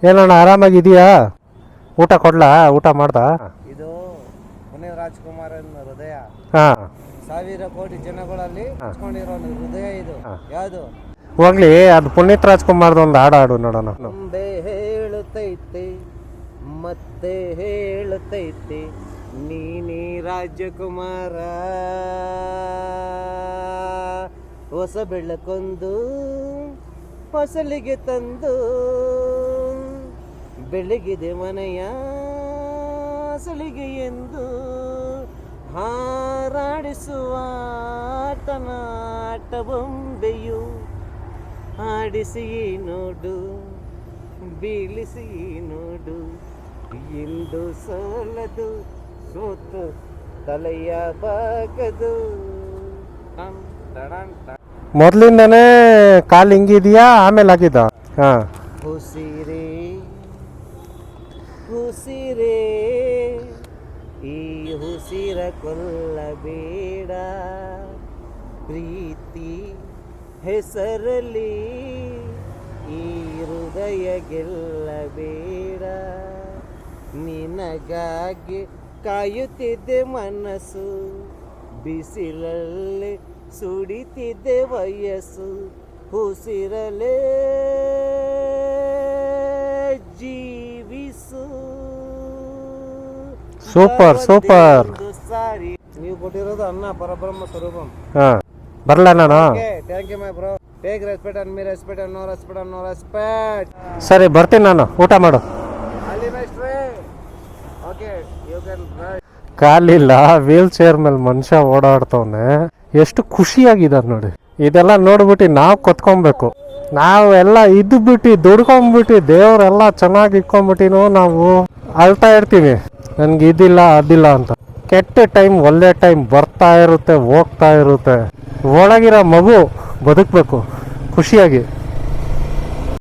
ಏನಣ್ಣ ಆರಾಮಾಗಿದೆಯಾ? ಊಟ ಕೊಡ್ಲಾ? ಊಟ ಮಾಡ್ದಾ? ಇದು ಪುನೀತ್ ರಾಜ್ಕುಮಾರನ್ ಹೃದಯ. ಹಾಂ, 1000 ಕೋಟಿ ಜನಗಳಲ್ಲಿ ಹಚ್ಕೊಂಡಿರೋ ಹೃದಯ ಇದು. ಯಾವುದು? ಹೋಗ್ಲಿ, ಅದು ಪುನೀತ್ ರಾಜ್ಕುಮಾರ್ದು ಒಂದು ಹಾಡು ನೋಡೋಣ. ಮುಂದೆ ಹೇಳುತ್ತೈತೆ ಮತ್ತೆ ಹೇಳುತ್ತೈತೆ ನೀನೇ ರಾಜಕುಮಾರ, ಹೊಸ ಬೆಳಕೊಂದು ಫಸಲಿಗೆ ತಂದು ಬೆಳಗಿದೆ ಮನೆಯ ಸಲಿಗೆ ಎಂದು ಹಾರಾಡಿಸುವ ಆಟನಾಟ ಬೊಂಬೆಯು ಆಡಿಸಿ ನೋಡು ಬೀಳಿಸಿ ನೋಡು ಎಂದು ಸೋಲದು ಸೋತು ತಲೆಯ ಬಾಗದು. ಮೊದಲಿಂದನೇ ಕಾಲು ಹಿಂಗಿದೆಯಾ ಆಮೇಲೆ ಆಗಿದ್ದ? ಹಾಂ. ಉಸಿರೇ ಉಸಿರೇ ಈ ಉಸಿರ ಕೊಲ್ಲಬೇಡ, ಪ್ರೀತಿ ಹೆಸರಲ್ಲಿ ಈ ಹೃದಯ ಗೆಲ್ಲಬೇಡ, ನಿನಗಾಗಿ ಕಾಯುತ್ತಿದ್ದೆ ಮನಸ್ಸು, ಬಿಸಿಲಲ್ಲಿ ಸುಡಿತಿದ್ದೆ ವಯಸ್ಸು, ಉಸಿರಲೇ ಜೀವಿಸು. Super super. ಸಾರಿ, ನೀವು ಕೊಟ್ಟಿರೋದು ಅನ್ನ ಪರಬ್ರಹ್ಮ ಸ್ವರೂಪಂ. ಹಾಂ, ಬರಲ್ಲ ನಾನು? Thank you my bro. Take respect and me respect and no respect and no respect. ಸರಿ, ಬರ್ತೀನಿ ನಾನು. ಊಟ ಮಾಡು. ಅಲ್ಲಿ ಮೇಸ್ಟ್ರೇ. Okay, you can write. ಕಾಲಿಲ್ಲ, ವೀಲ್ ಚೇರ್ ಮೇಲೆ ಮನುಷ್ಯ ಓಡಾಡ್ತವನೆ. ಎಷ್ಟು ಖುಷಿಯಾಗಿದ್ದಾರೆ ನೋಡಿ. ಇದೆಲ್ಲ ನೋಡ್ಬಿಟ್ಟು ನಾವು ಕೊತ್ಕೊಬೇಕು. ನಾವೆಲ್ಲ ಇದ್ದು ಬಿಟ್ಟು ದುಡ್ಕೊಂಡ್ಬಿಟ್ಟು ದೇವರೆಲ್ಲ ಚೆನ್ನಾಗಿ ಇಕ್ಕೊಂಡ್ಬಿಟ್ಟಿನೋ ನಾವು ಅಳ್ತಾ ಇರ್ತೀವಿ, ನನ್ಗೆ ಇದಿಲ್ಲ ಅದಿಲ್ಲ ಅಂತ. ಕೆಟ್ಟ ಟೈಮ್ ಒಳ್ಳೆ ಟೈಮ್ ಬರ್ತಾ ಇರುತ್ತೆ, ಹೋಗ್ತಾ ಇರುತ್ತೆ. ಒಳಗಿರೋ ಮಗು ಬದುಕಬೇಕು ಖುಷಿಯಾಗಿ.